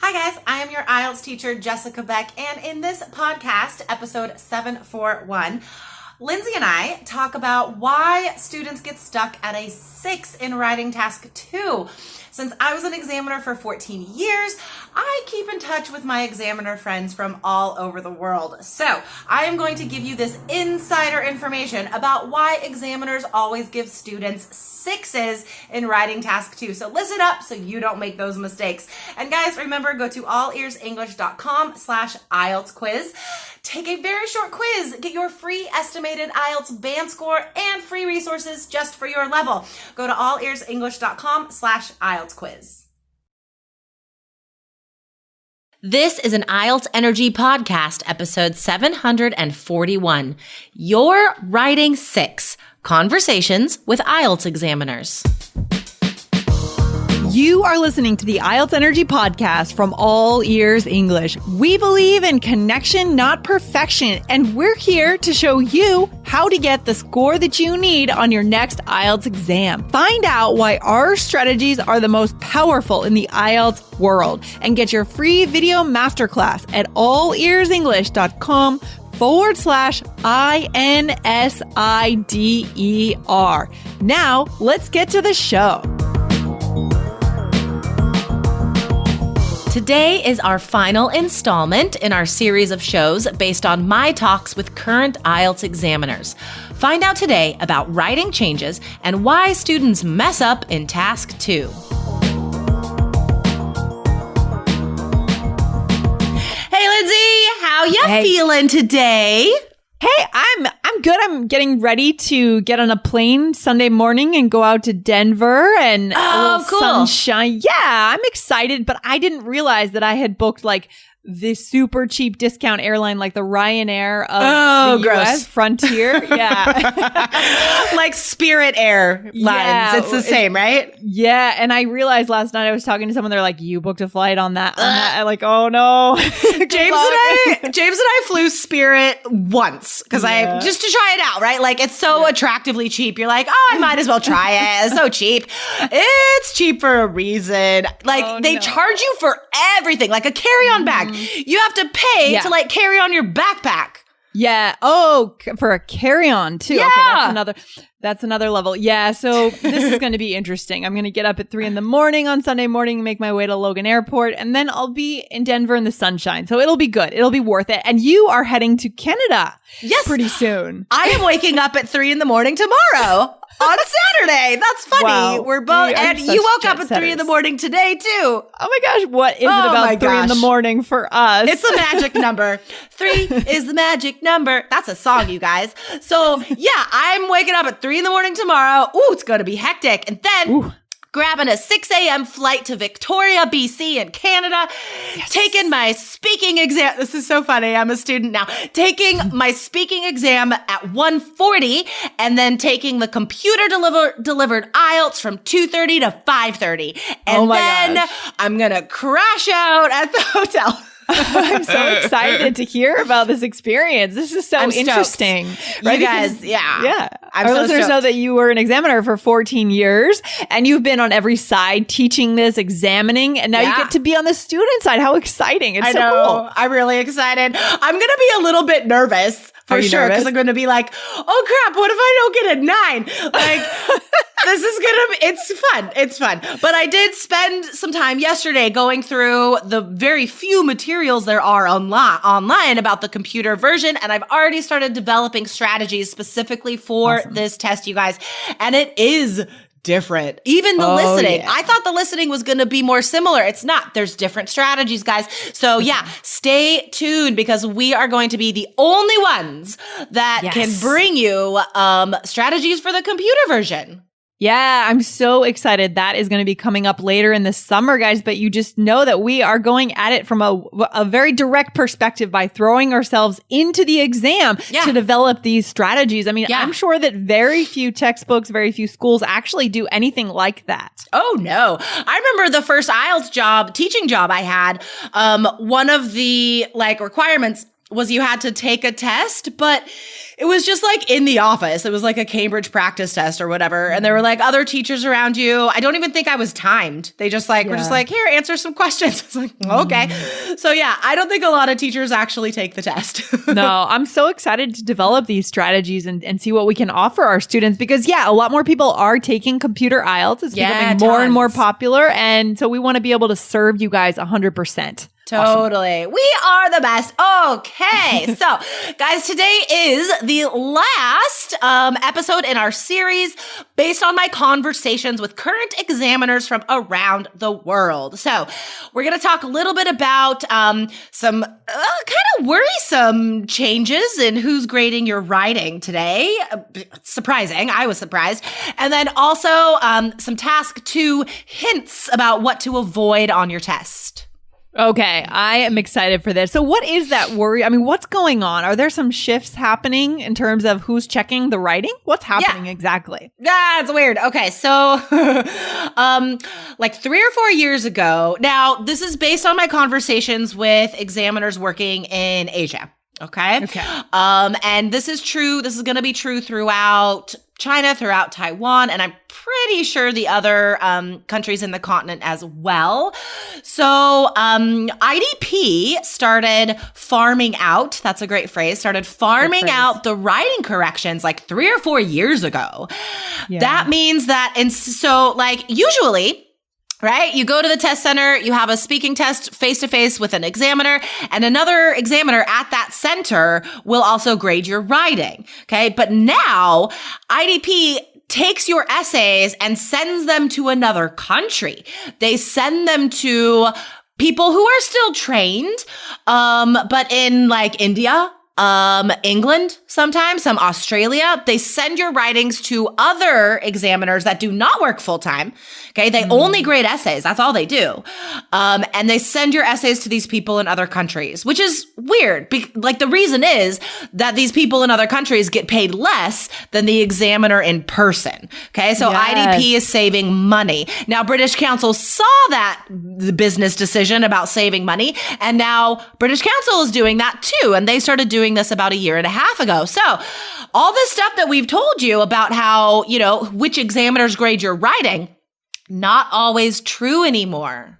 Hi guys, I am your IELTS teacher, Jessica Beck, and in this podcast, episode 741, Lindsay and I talk about why students get stuck at a 6 in writing task 2. Since I was an examiner for 14 years, I keep in touch with my examiner friends from all over the world. So I am going to give you this insider information about why examiners always give students 6s in writing task 2. So listen up so you don't make those mistakes. And guys, remember, go to allearsenglish.com/IELTS quiz. Take a very short quiz, get your free estimated IELTS band score and free resources just for your level. Go to allearsenglish.com/IELTS quiz. This is an IELTS Energy Podcast, episode 741. You're Writing 6, Conversations with IELTS Examiners. You are listening to the IELTS Energy Podcast from All Ears English. We believe in connection, not perfection, and we're here to show you how to get the score that you need on your next IELTS exam. Find out why our strategies are the most powerful in the IELTS world and get your free video masterclass at allearsenglish.com/INSIDER. Now, let's get to the show. Today is our final installment in our series of shows based on my talks with current IELTS examiners. Find out today about writing changes and why students mess up in Task 2. Hey, Lindsay, how you feeling today? Hey, I'm good. I'm getting ready to get on a plane Sunday morning and go out to Denver and a little sunshine. Yeah, I'm excited, but I didn't realize that I had booked like the super cheap discount airline, like the Ryanair of the US Frontier. Yeah. Like Spirit Airlines. Yeah, it's the same, right? Yeah. And I realized last night I was talking to someone, they're like, you booked a flight on that. I'm like, oh no. James and I flew Spirit once because I just to try it out, right? Like it's so attractively cheap. You're like, oh, I might as well try it. It's so cheap. It's cheap for a reason. Like they charge you for everything, like a carry-on bag. You have to pay to like carry on your backpack. Yeah. Oh, for a carry-on too. Yeah. Okay, that's another level. Yeah. So this is going to be interesting. I'm going to get up at 3 a.m. on Sunday morning, make my way to Logan Airport, and then I'll be in Denver in the sunshine. So it'll be good. It'll be worth it. And you are heading to Canada. Yes. Pretty soon. I am waking up at 3 a.m. tomorrow. On Saturday. That's funny. Wow. We're both, and you woke up at 3 a.m. today too. Oh my gosh. What is it about 3 a.m. for us? It's a magic number. 3 is the magic number. That's a song, you guys. So yeah, I'm waking up at 3 a.m. tomorrow. Ooh, it's going to be hectic. And then grabbing a 6 a.m. flight to Victoria, BC in Canada, taking my speaking exam. This is so funny. I'm a student now. Taking my speaking exam at 1:40 and then taking the computer delivered IELTS from 2:30 to 5:30. And then I'm going to crash out at the hotel. I'm so excited to hear about this experience. This is so interesting. Right? You guys, yeah. Our listeners know that you were an examiner for 14 years and you've been on every side teaching this, examining, and now you get to be on the student side. How exciting. It's so cool. I'm really excited. I'm going to be a little bit nervous. For sure, because I'm going to be like, oh crap, what if I don't get a 9? Like, this is going to be, it's fun. But I did spend some time yesterday going through the very few materials there are online about the computer version, and I've already started developing strategies specifically for this test, you guys. And it is different. Even the listening. I thought the listening was going to be more similar. It's not. There's different strategies, guys. So stay tuned because we are going to be the only ones that can bring you strategies for the computer version. Yeah, I'm so excited. That is going to be coming up later in the summer, guys. But you just know that we are going at it from a very direct perspective by throwing ourselves into the exam to develop these strategies. I mean, I'm sure that very few textbooks, very few schools actually do anything like that. Oh, no. I remember the first IELTS teaching job I had. One of the requirements was you had to take a test, but it was just like in the office. It was like a Cambridge practice test or whatever. And there were like other teachers around you. I don't even think I was timed. They just like, were just like, here, answer some questions. It's like, okay. So yeah, I don't think a lot of teachers actually take the test. No, I'm so excited to develop these strategies and see what we can offer our students because a lot more people are taking computer IELTS. It's becoming more and more popular. And so we want to be able to serve you guys 100%. Totally. Awesome. We are the best. Okay. So, guys, today is the last episode in our series based on my conversations with current examiners from around the world. So, we're going to talk a little bit about some kind of worrisome changes in who's grading your writing today. Surprising. I was surprised. And then also some task 2 hints about what to avoid on your test. Okay, I am excited for this. So what is that worry? I mean, what's going on? Are there some shifts happening in terms of who's checking the writing? What's happening exactly? That's weird. Okay, so like 3 or 4 years ago, now this is based on my conversations with examiners working in Asia. Okay. And this is true. This is going to be true throughout China, throughout Taiwan, and I'm pretty sure the other countries in the continent as well. So IDP started farming out, that's a great phrase, started farming out the writing corrections like 3 or 4 years ago. Yeah. That means that, and so like usually, right? You go to the test center, you have a speaking test face-to-face with an examiner, and another examiner at that center will also grade your writing, okay? But now, IDP takes your essays and sends them to another country. They send them to people who are still trained, but in like India, England, sometimes some Australia, they send your writings to other examiners that do not work full time. Okay. They only grade essays. That's all they do. And they send your essays to these people in other countries, which is weird. Like the reason is that these people in other countries get paid less than the examiner in person. Okay. So IDP is saving money. Now, British Council saw that the business decision about saving money. And now British Council is doing that too. And they started doing this about 1.5 years ago. So all this stuff that we've told you about how, you know, which examiners grade your writing, not always true anymore.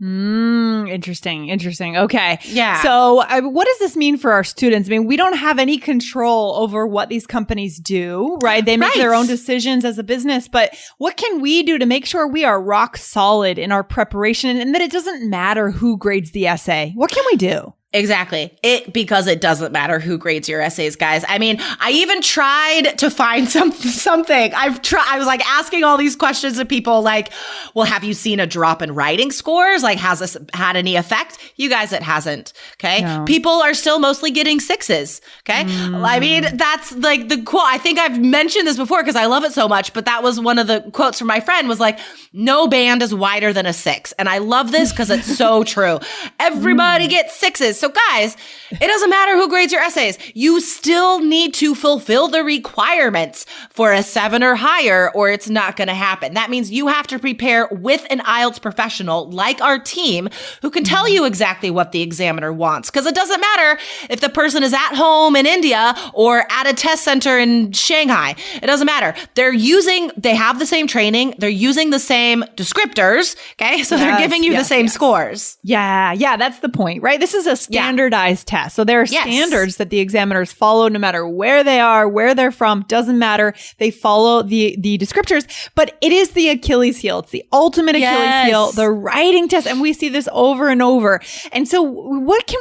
Interesting. Okay. Yeah. So what does this mean for our students? I mean, we don't have any control over what these companies do, right? They make their own decisions as a business, but what can we do to make sure we are rock solid in our preparation and that it doesn't matter who grades the essay? What can we do? Exactly. Because it doesn't matter who grades your essays, guys. I mean, I even tried to find something. I was like asking all these questions of people like, well, have you seen a drop in writing scores? Like, has this had any effect? You guys, it hasn't. Okay. No. People are still mostly getting 6s. Okay. I mean, that's like the quote. I think I've mentioned this before because I love it so much, but that was one of the quotes from my friend was like, no band is wider than a 6. And I love this because it's so true. Everybody gets 6s. So guys, it doesn't matter who grades your essays. You still need to fulfill the requirements for a 7 or higher, or it's not going to happen. That means you have to prepare with an IELTS professional like our team who can tell you exactly what the examiner wants. Because it doesn't matter if the person is at home in India or at a test center in Shanghai. It doesn't matter. They have the same training. They're using the same descriptors. Okay. So they're giving you the same scores. Yeah. That's the point, right? This is a standardized test. So there are standards that the examiners follow no matter where they are, where they're from, doesn't matter. They follow the descriptors, but it is the Achilles heel. It's the ultimate Achilles heel, the writing test. And we see this over and over. And so what can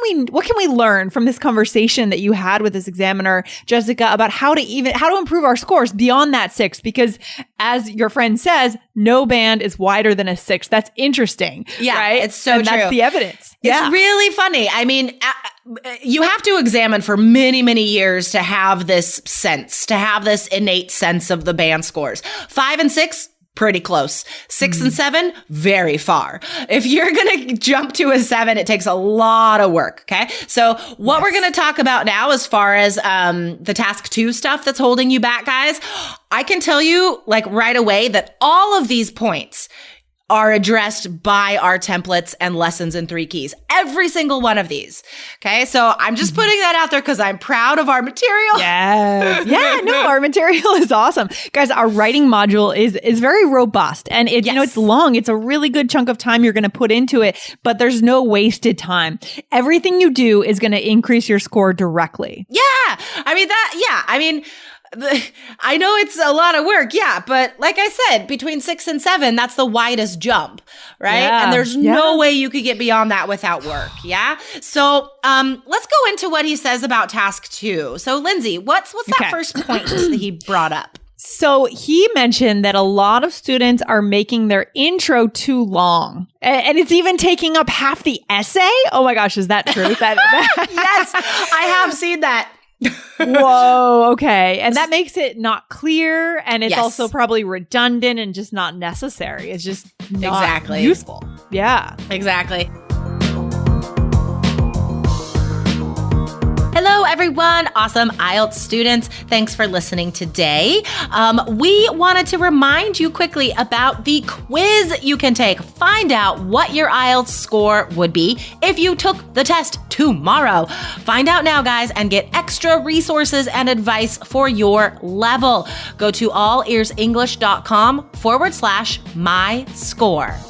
we learn from this conversation that you had with this examiner, Jessica, about how to improve our scores beyond that 6? Because as your friend says, no band is wider than a 6. That's interesting. Yeah. Right? It's so true. That's the evidence. It's really funny. I mean, you have to examine for many, many years to have this sense, to have this innate sense of the band scores. 5 and 6, pretty close. 6 and 7, very far. If you're going to jump to a 7, it takes a lot of work. Okay. So what we're going to talk about now, as far as the task 2 stuff that's holding you back, guys, I can tell you like right away that all of these points are addressed by our templates and lessons in 3 keys. Every single one of these. Okay. So I'm just putting that out there because I'm proud of our material. Yes. Yeah, no, our material is awesome. Guys, our writing module is very robust and it's long. It's a really good chunk of time you're going to put into it, but there's no wasted time. Everything you do is going to increase your score directly. Yeah. I know it's a lot of work, but like I said, between 6 and 7, that's the widest jump, right? Yeah. And there's no way you could get beyond that without work, yeah? So let's go into what he says about task 2. So Lindsay, what's that first point that he brought up? So he mentioned that a lot of students are making their intro too long. And it's even taking up half the essay? Oh my gosh, is that true? Yes, I have seen that. Whoa, okay. And that makes it not clear, and it's also probably redundant and just not necessary. It's just not useful. Yeah. Exactly. Hello, everyone. Awesome IELTS students. Thanks for listening today. We wanted to remind you quickly about the quiz you can take. Find out what your IELTS score would be if you took the test tomorrow. Find out now, guys, and get extra resources and advice for your level. Go to allearsenglish.com/myscore.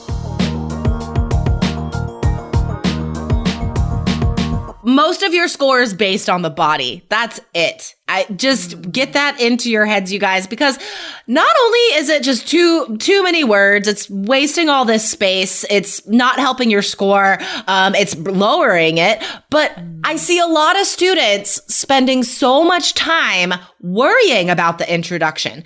Most of your score is based on the body. That's it. I just get that into your heads, you guys, because not only is it just too many words, it's wasting all this space. It's not helping your score. It's lowering it. But I see a lot of students spending so much time worrying about the introduction.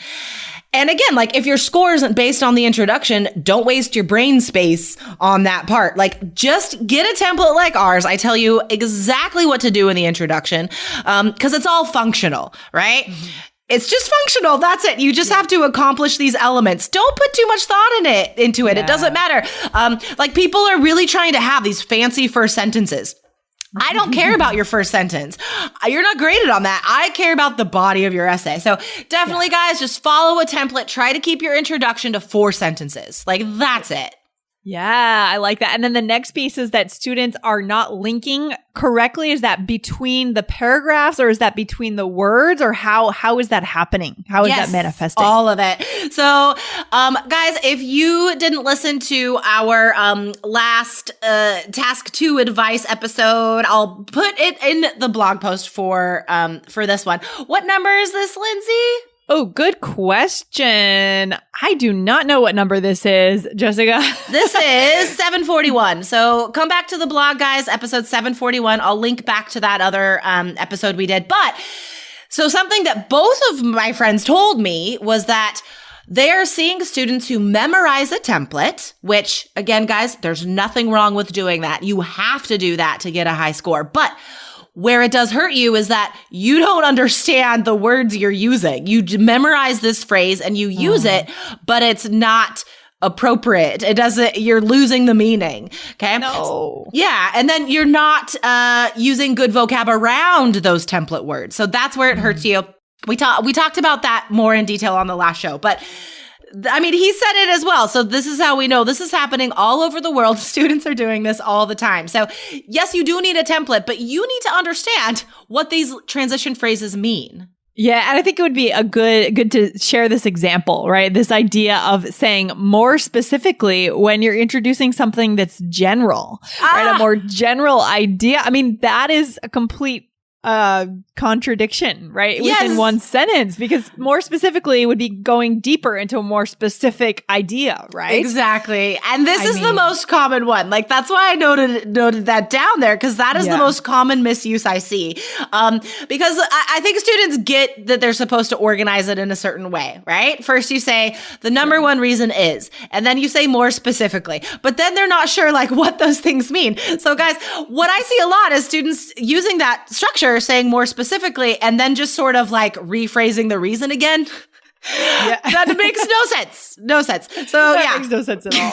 And again, like if your score isn't based on the introduction, don't waste your brain space on that part. Like just get a template like ours. I tell you exactly what to do in the introduction because it's all functional, right? Mm-hmm. It's just functional. That's it. You just have to accomplish these elements. Don't put too much thought into it. Yeah. It doesn't matter. Like people are really trying to have these fancy first sentences. I don't care about your first sentence. You're not graded on that. I care about the body of your essay. So definitely, guys, just follow a template. Try to keep your introduction to 4 sentences. Like, that's it. Yeah, I like that. And then the next piece is that students are not linking correctly. Is that between the paragraphs or is that between the words or how is that happening? How is that manifesting? All of it. So, guys, if you didn't listen to our last Task 2 advice episode, I'll put it in the blog post for this one. What number is this, Lindsay? Oh, good question. I do not know what number this is, Jessica. This is 741. So come back to the blog, guys, episode 741. I'll link back to that other episode we did. But so something that both of my friends told me was that they're seeing students who memorize a template, which again, guys, there's nothing wrong with doing that. You have to do that to get a high score. But where it does hurt you is that you don't understand the words you're using. You memorize this phrase and you use it, but it's not appropriate. You're losing the meaning. Okay. No. Yeah. And then you're not using good vocab around those template words. So that's where it hurts you. We talked about that more in detail on the last show, but I mean, he said it as well. So this is how we know this is happening all over the world. Students are doing this all the time. So yes, you do need a template, but you need to understand what these transition phrases mean. Yeah, and I think it would be a good to share this example, right? This idea of saying more specifically when you're introducing something that's general, right? A more general idea. I mean, that is a complete contradiction, right? Yes. Within one sentence, because more specifically would be going deeper into a more specific idea, right? Exactly. And this is the most common one. Like that's why I noted that down there, because that is the most common misuse I see. Because I think students get that they're supposed to organize it in a certain way, right? First you say the number one reason is, and then you say more specifically, but then they're not sure like what those things mean. So guys, what I see a lot is students using that structure, saying more specifically, and then just sort of like rephrasing the reason again. Yeah. That makes no sense. No sense. So that makes no sense at all.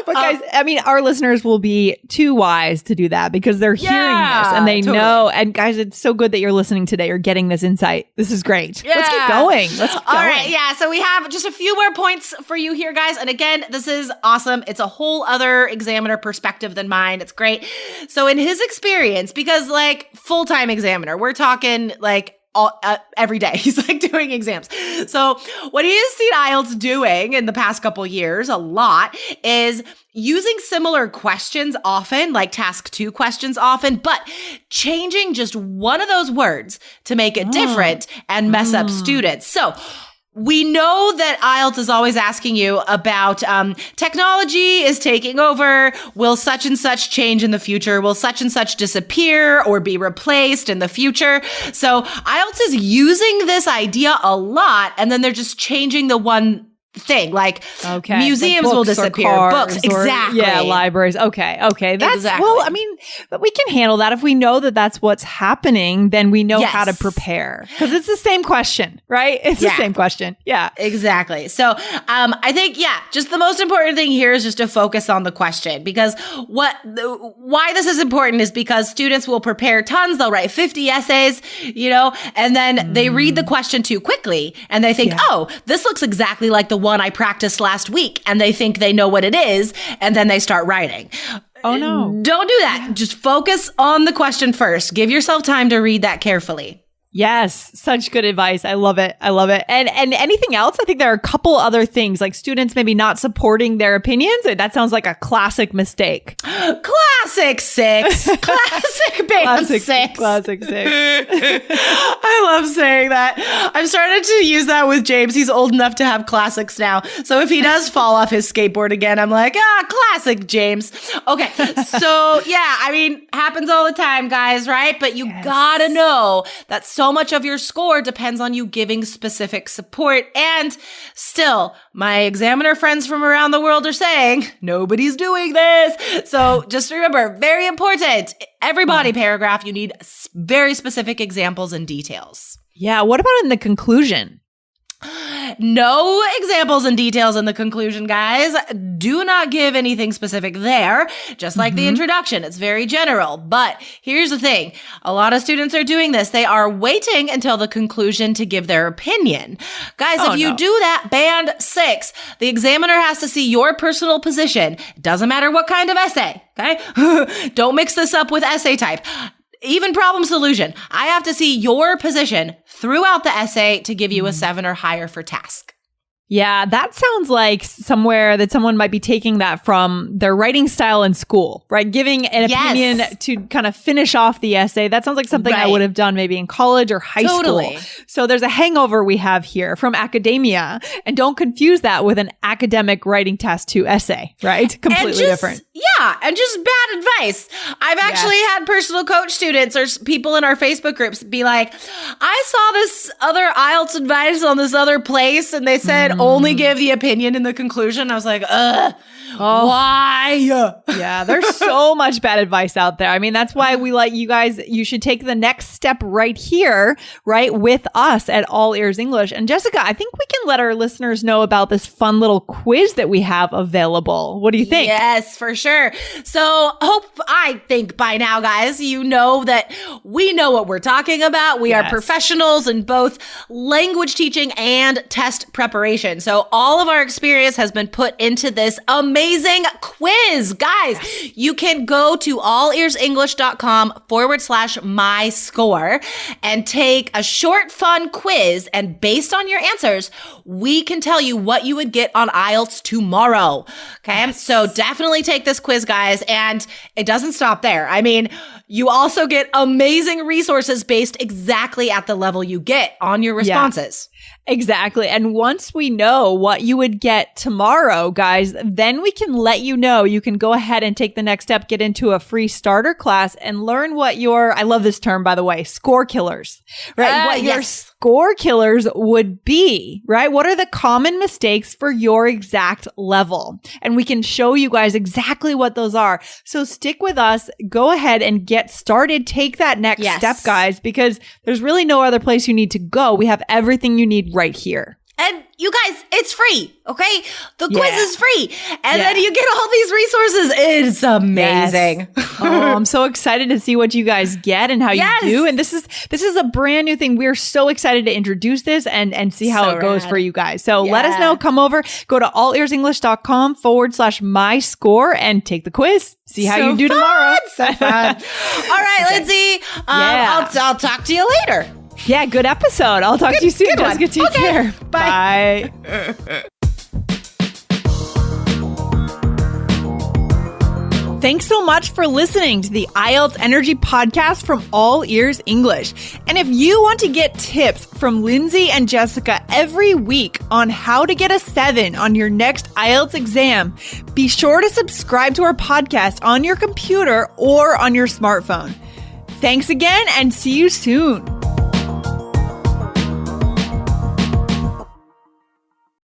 But guys, I mean, our listeners will be too wise to do that because they're hearing this and they know. And guys, it's so good that you're listening today. You're getting this insight. This is great. Yeah. Let's keep going. All right. Yeah. So we have just a few more points for you here, guys. And again, this is awesome. It's a whole other examiner perspective than mine. It's great. So in his experience, because like full-time examiner, we're talking like every day. He's like doing exams. So what he has seen IELTS doing in the past couple years a lot is using similar questions often, like task 2 questions often, but changing just one of those words to make it different and mess up students. So we know that IELTS is always asking you about technology is taking over. Will such and such change in the future? Will such and such disappear or be replaced in the future? So IELTS is using this idea a lot, and then they're just changing the one thing, like museums like will disappear, books, exactly. Yeah, libraries. Okay. That's exactly. Well, I mean, but we can handle that if we know that that's what's happening. Then we know how to prepare because it's the same question, right? It's the same question. Yeah, exactly. So, I think just the most important thing here is just to focus on the question because why this is important is because students will prepare tons. They'll write 50 essays, and then they read the question too quickly and they think, oh, this looks exactly like the one I practiced last week, and they think they know what it is, and then they start writing. Oh no. Don't do that. Yeah. Just focus on the question first. Give yourself time to read that carefully. Yes, such good advice. I love it. And anything else? I think there are a couple other things like students maybe not supporting their opinions. That sounds like a classic mistake. Classic 6. Classic band 6. Classic 6. I love saying that. I've started to use that with James. He's old enough to have classics now. So if he does fall off his skateboard again, I'm like, classic James. Okay. So I mean, happens all the time, guys, right? But you gotta know that so much of your score depends on you giving specific support. And still, my examiner friends from around the world are saying, nobody's doing this. So just remember, very important, every body paragraph, you need very specific examples and details. Yeah. What about in the conclusion? No examples and details in the conclusion, guys. Do not give anything specific there. Just like the introduction, it's very general. But here's the thing. A lot of students are doing this. They are waiting until the conclusion to give their opinion. Guys, if you do that, band 6, the examiner has to see your personal position. It doesn't matter what kind of essay, okay? Don't mix this up with essay type. Even problem solution. I have to see your position throughout the essay to give you a 7 or higher for task. Yeah, that sounds like somewhere that someone might be taking that from their writing style in school, right? Giving an opinion to kind of finish off the essay. That sounds like something I would have done maybe in college or high school. So there's a hangover we have here from academia. And don't confuse that with an academic writing task 2 essay, right? Completely different. Yeah, and just bad advice. I've actually had personal coach students or people in our Facebook groups be like, I saw this other IELTS advice on this other place and they said only give the opinion in the conclusion. I was like, why? Yeah, there's so much bad advice out there. I mean, that's why we like you guys, you should take the next step right here, right, with us at All Ears English. And Jessica, I think we can let our listeners know about this fun little quiz that we have available. What do you think? Yes, for sure. So I think by now, guys, you know that we know what we're talking about. We are professionals in both language teaching and test preparation. So all of our experience has been put into this amazing quiz. Guys, you can go to allearsenglish.com/myscore and take a short, fun quiz. And based on your answers, we can tell you what you would get on IELTS tomorrow. Okay. So definitely take this quiz, guys. And it doesn't stop there. I mean, you also get amazing resources based exactly at the level you get on your responses. Exactly. And once we know what you would get tomorrow, guys, then we can let you know. You can go ahead and take the next step, get into a free starter class and learn what your, I love this term, by the way, score killers, right? What your score killers would be, right? What are the common mistakes for your exact level? And we can show you guys exactly what those are. So stick with us. Go ahead and get started. Take that next step, guys, because there's really no other place you need to go. We have everything you need right here. And you guys, it's free, okay? The quiz is free. And Yeah. then you get all these resources. It's amazing. Yes. Oh, I'm so excited to see what you guys get and how you do. And this is a brand new thing. We're so excited to introduce this and see how it goes for you guys. So let us know. Come over. Go to allearsenglish.com/myscore and take the quiz. See how you do tomorrow. So fun. All right, Lindsay. I'll talk to you later. Yeah, good episode. I'll talk to you soon, Jessica. Take care. Bye. Thanks so much for listening to the IELTS Energy Podcast from All Ears English. And if you want to get tips from Lindsay and Jessica every week on how to get a 7 on your next IELTS exam, be sure to subscribe to our podcast on your computer or on your smartphone. Thanks again and see you soon.